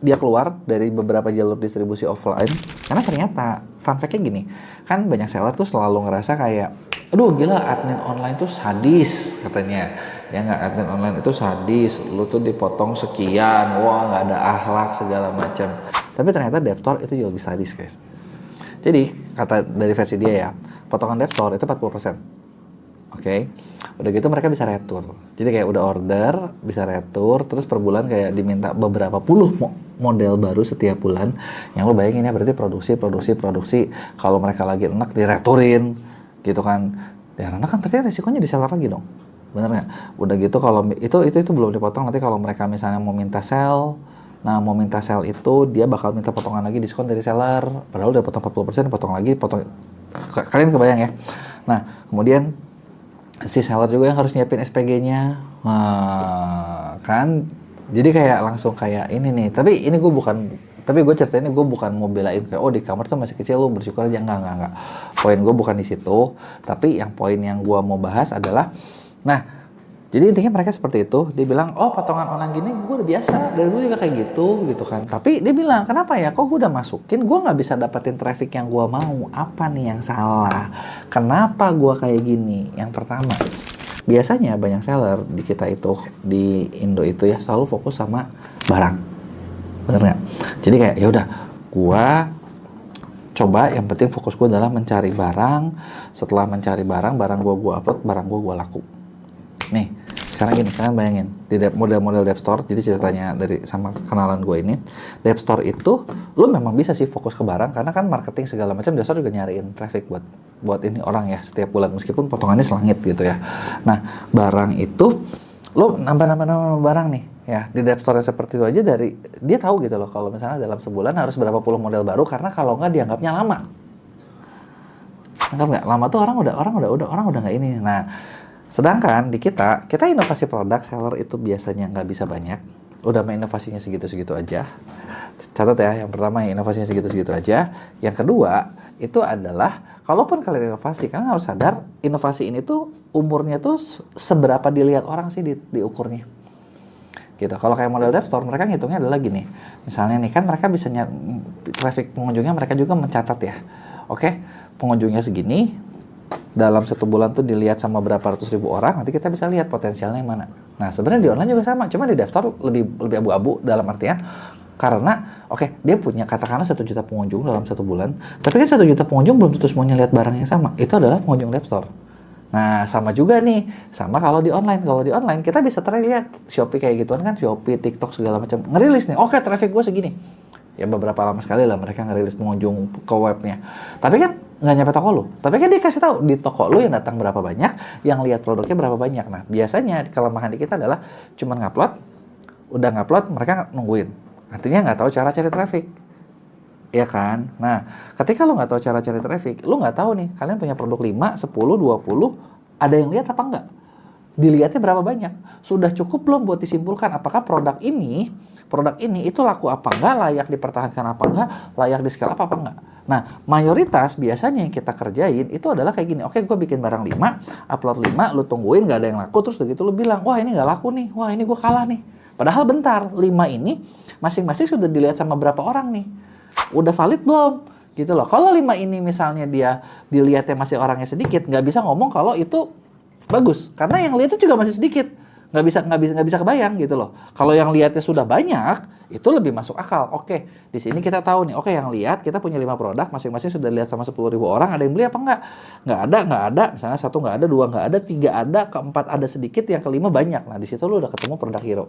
dia keluar dari beberapa jalur distribusi offline, karena ternyata fun fact-nya gini, kan banyak seller tuh selalu ngerasa kayak, aduh gila admin online tuh sadis katanya, ya nggak, admin online itu sadis, lu tuh dipotong sekian, wah nggak ada akhlak segala macam. Tapi ternyata dev store itu jauh lebih sadis guys. Jadi kata dari versi dia ya, potongan dev store itu 40%. Oke, udah gitu mereka bisa retur. Jadi kayak udah order, bisa retur, terus per bulan kayak diminta beberapa puluh model baru setiap bulan. Yang lo bayangin ya, berarti produksi. Kalau mereka lagi enak direturin, gitu kan. Ya karena kan berarti resikonya diseller lagi dong, bener nggak? Udah gitu kalau itu belum dipotong, nanti kalau mereka misalnya mau minta sell, nah mau minta sell itu dia bakal minta potongan lagi diskon dari seller. Padahal udah potong 40%, potong. Kalian kebayang ya? Nah kemudian si seller juga yang harus nyiapin SPG-nya, kan, jadi kayak langsung kayak ini nih. Tapi gue cerita ini gue bukan mau belain kayak, oh di kamar tuh masih kecil, lu bersyukur aja, enggak. Poin gue bukan di situ, tapi yang poin yang gue mau bahas adalah, nah jadi intinya mereka seperti itu. Dia bilang, oh potongan online gini gue udah biasa, dari dulu juga kayak gitu kan. Tapi dia bilang, kenapa ya, kok gue udah masukin, gue nggak bisa dapetin traffic yang gue mau, apa nih yang salah? Kenapa gue kayak gini? Yang pertama, biasanya banyak seller di kita itu, di Indo itu ya, selalu fokus sama barang, bener nggak? Jadi kayak, ya udah, gue coba yang penting fokus gue adalah mencari barang. Setelah mencari barang gue upload, barang gue laku. Nih, sekarang gini, kalian bayangin di model-model dev store. Jadi ceritanya dari sama kenalan gue ini, dev store itu lu memang bisa sih fokus ke barang, karena kan marketing segala macam dev store juga nyariin traffic buat ini orang ya setiap bulan, meskipun potongannya selangit gitu ya. Nah barang itu lu nambah barang nih ya, di dev store seperti itu aja, dari dia tahu gitu loh kalau misalnya dalam sebulan harus berapa puluh model baru, karena kalau nggak dianggapnya lama. Anggap nggak lama tuh orang udah nggak ini. Nah sedangkan di kita inovasi produk seller itu biasanya nggak bisa banyak, udah main inovasinya segitu-segitu aja. Catat ya, yang pertama inovasinya segitu-segitu aja. Yang kedua itu adalah, kalaupun kalian inovasi, kalian harus sadar inovasi ini tuh umurnya tuh seberapa dilihat orang sih diukurnya. Gitu. Kalau kayak model dev store, mereka ngitungnya adalah gini. Misalnya nih kan mereka bisa traffic pengunjungnya, mereka juga mencatat ya. Oke, pengunjungnya segini, dalam satu bulan tuh dilihat sama berapa ratus ribu orang, nanti kita bisa lihat potensialnya yang mana. Nah sebenarnya di online juga sama, cuma di dev store lebih abu-abu, dalam artian karena dia punya katakanlah 1 juta pengunjung dalam satu bulan, tapi kan 1 juta pengunjung belum tentu semuanya lihat barang yang sama. Itu adalah pengunjung dev store. Nah sama juga nih, sama kalau di online. Kalau di online kita bisa lihat Shopee kayak gituan kan, Shopee, TikTok segala macam ngerilis nih, traffic gue segini. Ya beberapa lama sekali lah mereka ngerilis pengunjung ke webnya. Tapi kan nggak nyampe toko lu. Tapi kan dia kasih tahu di toko lu yang datang berapa banyak, yang lihat produknya berapa banyak. Nah biasanya kelemahan di kita adalah cuman udah ngupload mereka nungguin. Artinya nggak tahu cara cari traffic. Ya kan? Nah ketika lu nggak tahu cara cari traffic, lu nggak tahu nih kalian punya produk 5, 10, 20, ada yang lihat apa enggak? Dilihatnya berapa banyak? Sudah cukup belum buat disimpulkan apakah produk ini itu laku apa enggak, layak dipertahankan apa enggak, layak di scale apa enggak. Nah mayoritas biasanya yang kita kerjain itu adalah kayak gini, gue bikin barang 5, upload 5, lu tungguin nggak ada yang laku, terus begitu lu bilang, wah ini nggak laku nih, wah ini gue kalah nih. Padahal bentar, 5 ini masing-masing sudah dilihat sama berapa orang nih, udah valid belum? Gitu loh. Kalau 5 ini misalnya dia dilihatnya masih orangnya sedikit, nggak bisa ngomong kalau itu bagus, karena yang lihat itu juga masih sedikit. nggak bisa kebayang gitu loh. Kalau yang lihatnya sudah banyak, itu lebih masuk akal. Oke, di sini kita tahu nih, oke yang lihat kita punya 5 produk, masing-masing sudah lihat sama 10.000 orang, ada yang beli apa enggak? Nggak ada, misalnya 1 nggak ada, 2 nggak ada, 3 ada, keempat ada sedikit, yang kelima banyak. Nah di situ lu udah ketemu produk hero.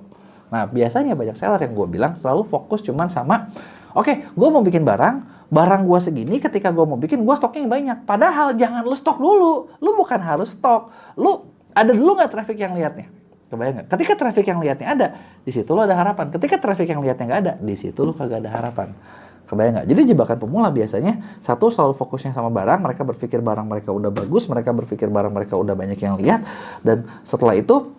Nah biasanya banyak seller yang gue bilang selalu fokus cuman sama, oke, gue mau bikin barang gue segini, ketika gue mau bikin, gue stoknya yang banyak. Padahal jangan lu stok dulu, lu bukan harus stok, lu ada dulu nggak traffic yang lihatnya? Kebayang nggak? Ketika traffic yang lihatnya ada, di situ lo ada harapan. Ketika traffic yang lihatnya nggak ada, di situ lo kagak ada harapan. Kebayang nggak? Jadi jebakan pemula biasanya, satu selalu fokusnya sama barang, mereka berpikir barang mereka udah bagus, mereka berpikir barang mereka udah banyak yang lihat, dan setelah itu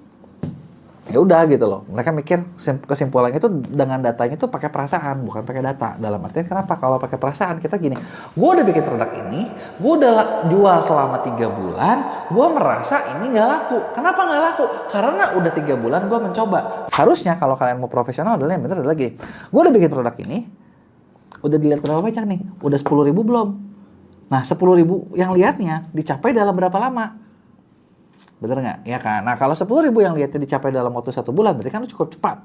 ya udah gitu loh. Mereka mikir kesimpulannya itu dengan datanya itu pakai perasaan, bukan pakai data. Dalam artian kenapa? Kalau pakai perasaan kita gini, gue udah bikin produk ini, gue udah jual selama 3 bulan, gue merasa ini nggak laku. Kenapa nggak laku? Karena udah 3 bulan gue mencoba. Harusnya kalau kalian mau profesional adalah yang bener adalah gini, gue udah bikin produk ini, udah dilihat berapa banyak nih? Udah 10.000 belum? Nah 10.000 yang lihatnya dicapai dalam berapa lama? Bener nggak? Ya kan? Nah kalau 10.000 yang lihatnya dicapai dalam waktu 1 bulan, berarti kan lu cukup cepat.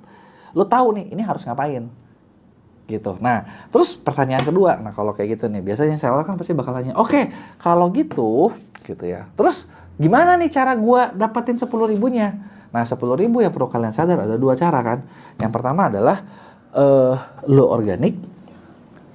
Lu tahu nih, ini harus ngapain. Gitu. Nah, terus pertanyaan kedua, nah kalau kayak gitu nih, biasanya seller kan pasti bakal nanya, oke, kalau gitu ya. Terus gimana nih cara gua dapetin 10.000-nya? Nah 10.000 yang perlu kalian sadar ada 2 cara kan. Yang pertama adalah lu organik.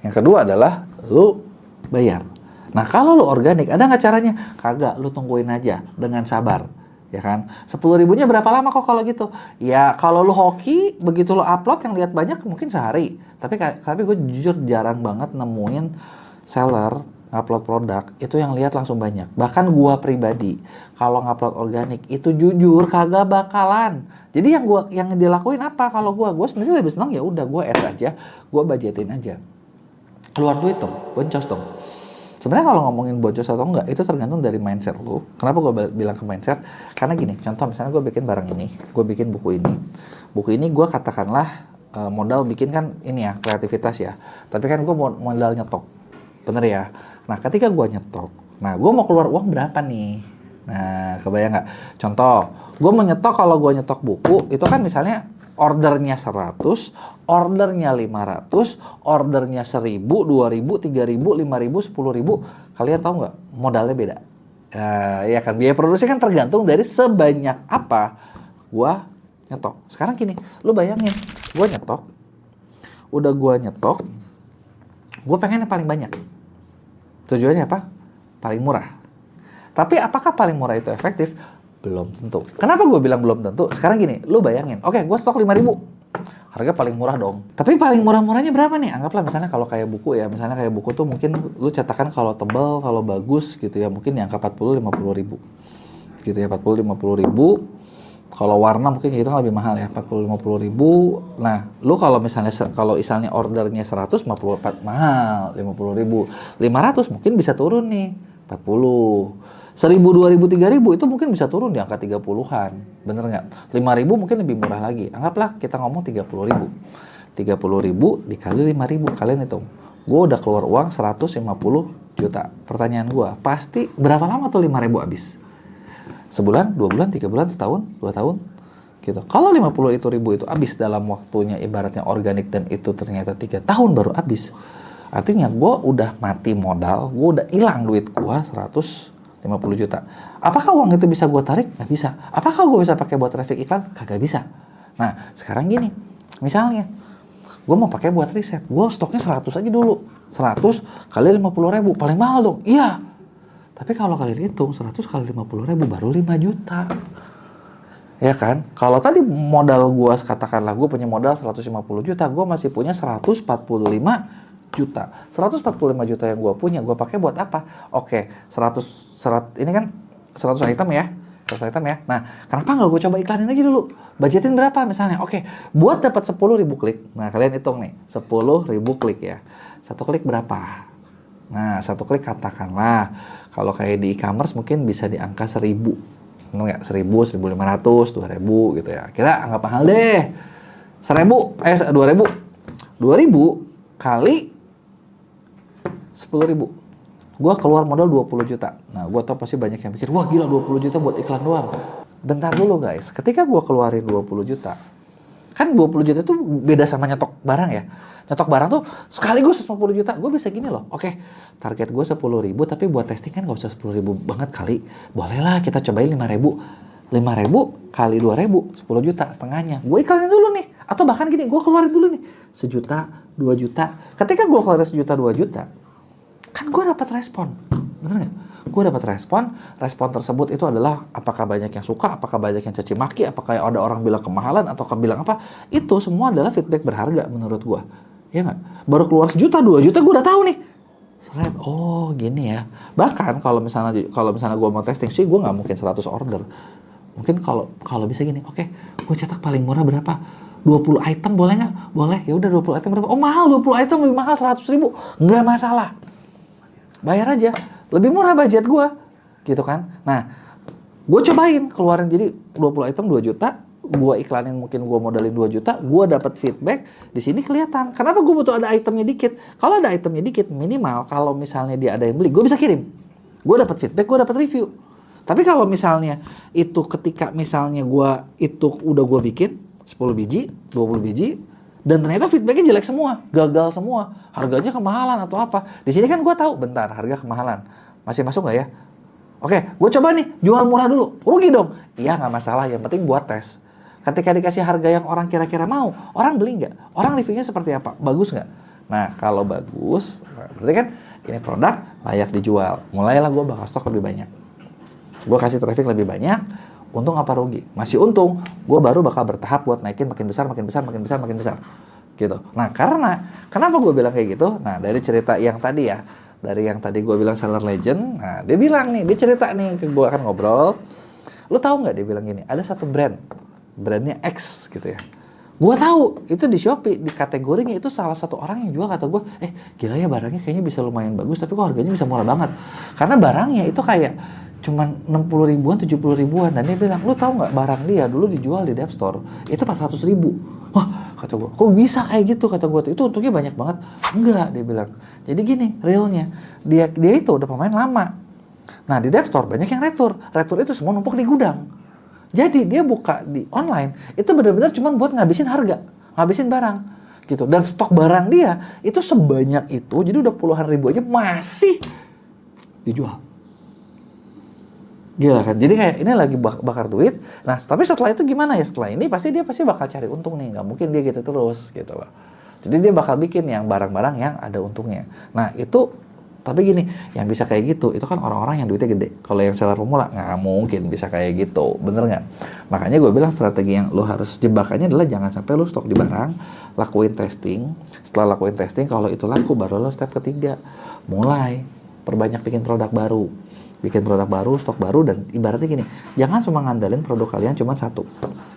Yang kedua adalah lu bayar. Nah kalau lu organik, ada nggak caranya? Kagak, lu tungguin aja dengan sabar, ya kan? 10.000-nya berapa lama kok kalau gitu? Ya kalau lu hoki, begitu lu upload yang lihat banyak mungkin sehari. Tapi gue jujur jarang banget nemuin seller upload produk itu yang lihat langsung banyak. Bahkan gue pribadi, kalau ngupload organik itu jujur kagak bakalan. Jadi yang dilakuin apa? Kalau gue sendiri lebih senang ya udah gue ads aja, gue budgetin aja. Keluar duit dong, boncos dong. Sebenarnya kalau ngomongin boncos atau enggak, itu tergantung dari mindset lu. Kenapa gue bilang ke mindset? Karena gini, contoh misalnya gue bikin barang ini, gue bikin buku ini. Buku ini gue katakanlah modal bikin kan ini ya, kreativitas ya. Tapi kan gue modal nyetok, bener ya? Nah ketika gue nyetok, nah gue mau keluar uang berapa nih? Nah kebayang nggak? Contoh, gue mau nyetok, kalau gue nyetok buku, itu kan misalnya ordernya 100, ordernya 500, ordernya 1.000, 2.000, 3.000, 5.000, 10.000. Kalian tahu nggak? Modalnya beda. Ya kan, biaya produksi kan tergantung dari sebanyak apa gua nyetok. Sekarang gini, lu bayangin, gua nyetok, udah gua nyetok, gua pengen yang paling banyak. Tujuannya apa? Paling murah. Tapi apakah paling murah itu efektif? Belum tentu. Kenapa gue bilang belum tentu? Sekarang gini, lu bayangin, oke, gue stok 5.000, harga paling murah dong. Tapi paling murah-murahnya berapa nih? Anggaplah misalnya kalau kayak buku ya, misalnya kayak buku tuh mungkin lu cetakan kalau tebal, kalau bagus gitu ya, mungkin di angka 40-50 ribu. Gitu ya, 40-50 ribu. Kalau warna mungkin itu kan lebih mahal ya, 40-50 ribu. Nah, lu kalau misalnya ordernya 100, 54 mahal, 50 ribu. 500 mungkin bisa turun nih, 40. 1.000, 2.000, 3.000 itu mungkin bisa turun di angka 30-an. Bener nggak? 5.000 mungkin lebih murah lagi. Anggaplah kita ngomong 30.000. 30.000 dikali 5.000. Kalian hitung. Gue udah keluar uang 150 juta. Pertanyaan gue, pasti berapa lama tuh 5.000 habis? Sebulan, 2 bulan, 3 bulan, setahun, 2 tahun? Gitu. Kalau 50.000 itu habis dalam waktunya ibaratnya organik dan itu ternyata 3 tahun baru habis. Artinya gue udah mati modal, gue udah hilang duit gue 150 juta. Apakah uang itu bisa gue tarik? Nggak bisa. Apakah gue bisa pakai buat traffic iklan? Kagak bisa. Nah, sekarang gini. Misalnya, gue mau pakai buat riset. Gue stoknya 100 aja dulu. 100 kali 50.000. Paling mahal dong. Iya. Tapi kalau kalian hitung, 100 kali 50.000 baru 5 juta. Ya kan? Kalau tadi modal gue, katakanlah gue punya modal 150 juta. Gue masih punya 145 juta. 145 juta yang gue punya, gue pakai buat apa? Oke, 100 ini kan 100 item ya. 100 item ya. Nah, kenapa nggak gue coba iklanin aja dulu? Budgetin berapa misalnya? Oke, buat dapat 10.000 klik. Nah, kalian hitung nih, 10.000 klik ya. 1 klik berapa? Nah, 1 klik katakanlah, kalau kayak di e-commerce mungkin bisa di angka 1.000. Enggak, 1.000, 1.500, 2.000 gitu ya. Kita anggap mahal deh. 2.000 kali 10.000. Gue keluar modal 20 juta. Nah, gue tau pasti banyak yang pikir, wah gila 20 juta buat iklan doang. bentar dulu guys, ketika gue keluarin 20 juta, kan 20 juta itu beda sama nyetok barang ya. Nyetok barang tuh sekaligus 50 juta, gue bisa gini loh, oke, target gue 10.000, tapi buat testing kan gak usah 10.000 banget kali. Bolehlah kita cobain 5.000 kali 2.000, 10 juta setengahnya. Gue iklanin dulu nih. Atau bahkan gini, gue keluarin dulu nih. 1 juta, 2 juta. Ketika gue keluarin 1 juta, 2 juta, kan gue dapat respon. Bener gak? Gue dapat respon. Respon tersebut itu adalah apakah banyak yang suka, apakah banyak yang caci maki, apakah ada orang bilang kemahalan, atau bilang apa. Itu semua adalah feedback berharga menurut gue. Ya gak? Baru keluar 1 juta, 2 juta, gue udah tahu nih. Seret, oh gini ya. Bahkan kalau misalnya gue mau testing sih, gue nggak mungkin 100 order. Mungkin kalau bisa gini, oke, gue cetak paling murah berapa? 20 item boleh nggak? Boleh, ya udah 20 item berapa? Oh mahal, 20 item lebih mahal 100.000. Nggak masalah. Bayar aja, lebih murah budget gue. Gitu kan. Nah, gue cobain keluarin jadi 20 item 2 juta. Gue iklanin mungkin gue modalin 2 juta. Gue dapat feedback. Di sini kelihatan. Kenapa gue butuh ada itemnya dikit? Kalau ada itemnya dikit, minimal kalau misalnya dia ada yang beli, gue bisa kirim. Gue dapat feedback, gue dapat review. Tapi kalau misalnya itu ketika misalnya itu udah gue bikin 10 biji, 20 biji, dan ternyata feedbacknya jelek semua, gagal semua, harganya kemahalan atau apa. Di sini kan gue tahu, bentar, harga kemahalan, masih masuk nggak ya? Oke, gue coba nih, jual murah dulu, rugi dong? Iya nggak masalah, yang penting buat tes. Ketika dikasih harga yang orang kira-kira mau, orang beli nggak? Orang reviewnya seperti apa? Bagus nggak? Nah kalau bagus, berarti kan ini produk layak dijual. Mulailah gue bakal stok lebih banyak. Gue kasih traffic lebih banyak, untung apa rugi? Masih untung, gue baru bakal bertahap buat naikin makin besar, gitu. Nah kenapa gue bilang kayak gitu? Nah dari cerita yang tadi ya, dari yang tadi gue bilang seller legend, nah dia bilang nih, dia cerita nih, gue akan ngobrol. Lu tahu nggak dia bilang gini, ada satu brandnya X gitu ya. Gue tahu itu di Shopee, di kategorinya itu salah satu orang yang jual, kata gue, gila ya barangnya kayaknya bisa lumayan bagus, tapi kok harganya bisa murah banget. Karena barangnya itu kayak cuman 60 ribuan, 70 ribuan. Dan dia bilang, lu tahu nggak barang dia dulu dijual di Dep Store itu 400 ribu. Wah, kata gue, kok bisa kayak gitu? Kata gue, itu untungnya banyak banget. Enggak, dia bilang. Jadi gini, realnya dia itu udah pemain lama. Nah di Dep Store banyak yang retur itu semua numpuk di gudang. Jadi dia buka di online itu benar-benar cuma buat ngabisin harga, ngabisin barang gitu. Dan stok barang dia itu sebanyak itu, jadi udah puluhan ribu aja masih dijual. Gila kan? Jadi kayak ini lagi bakar duit. Nah, tapi setelah itu gimana ya? Setelah ini dia pasti bakal cari untung nih. Nggak mungkin dia gitu terus gitu loh. Jadi dia bakal bikin yang barang-barang yang ada untungnya. Nah, itu tapi gini, yang bisa kayak gitu itu kan orang-orang yang duitnya gede. Kalau yang seller pemula nggak mungkin bisa kayak gitu. Bener nggak? Makanya gue bilang strategi yang lo harus jebakannya adalah jangan sampai lo stok di barang, lakuin testing. Setelah lakuin testing, kalau itu laku baru lo step ketiga. Mulai perbanyak bikin produk baru. Bikin produk baru, stok baru, dan ibaratnya gini, jangan cuma ngandalin produk kalian cuma satu.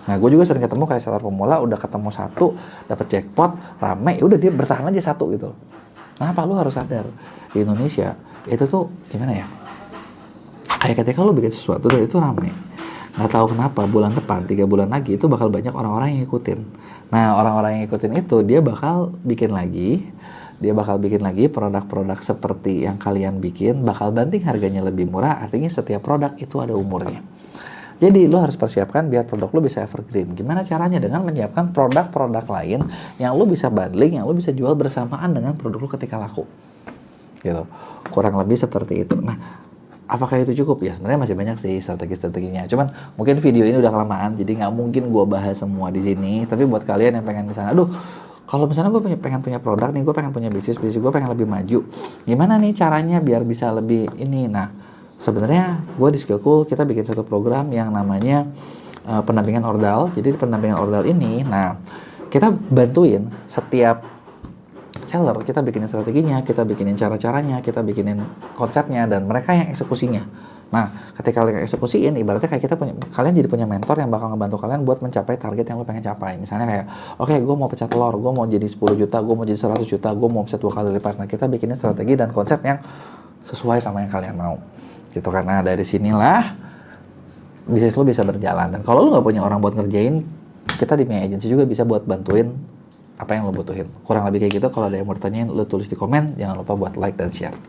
Nah, gue juga sering ketemu kayak seller pemula, udah ketemu satu, dapat jackpot, rame, ya udah dia bertahan aja satu gitu. Nah, apa lu harus sadar di Indonesia itu tuh gimana ya? Kayak ketika lu bikin sesuatu dan itu rame, nggak tahu kenapa bulan depan 3 bulan lagi itu bakal banyak orang-orang yang ngikutin. Nah, orang-orang yang ngikutin itu dia bakal bikin lagi. Dia bakal bikin lagi produk-produk seperti yang kalian bikin, bakal banting harganya lebih murah, artinya setiap produk itu ada umurnya. Jadi lo harus persiapkan biar produk lo bisa evergreen. Gimana caranya? Dengan menyiapkan produk-produk lain yang lo bisa bundling, yang lo bisa jual bersamaan dengan produk lo ketika laku. Gitu. Kurang lebih seperti itu. Nah, apakah itu cukup? Ya sebenarnya masih banyak sih strategi-strateginya. Cuman mungkin video ini udah kelamaan, jadi nggak mungkin gue bahas semua di sini. Tapi buat kalian yang pengen misalnya, kalau misalnya gue pengen punya produk nih, gue pengen punya bisnis gue pengen lebih maju. Gimana nih caranya biar bisa lebih ini? Nah, sebenarnya gue di Skillcool kita bikin satu program yang namanya pendampingan ordal. Jadi pendampingan ordal ini, nah kita bantuin setiap seller, kita bikinin strateginya, kita bikinin cara-caranya, kita bikinin konsepnya, dan mereka yang eksekusinya. Nah, ketika kalian eksekusiin, ibaratnya kayak kalian jadi punya mentor yang bakal ngebantu kalian buat mencapai target yang lo pengen capai. Misalnya kayak, oke, gue mau pecah telur, gue mau jadi 10 juta, gue mau jadi 100 juta, gue mau bisa 2 kali lipat. Nah, kita bikinin strategi dan konsep yang sesuai sama yang kalian mau. Gitu kan. Nah, dari sinilah bisnis lo bisa berjalan. Dan kalau lo nggak punya orang buat ngerjain, kita di Mia Agency juga bisa buat bantuin apa yang lo butuhin. Kurang lebih kayak gitu. Kalau ada yang mau ditanyain, lo tulis di komen. Jangan lupa buat like dan share.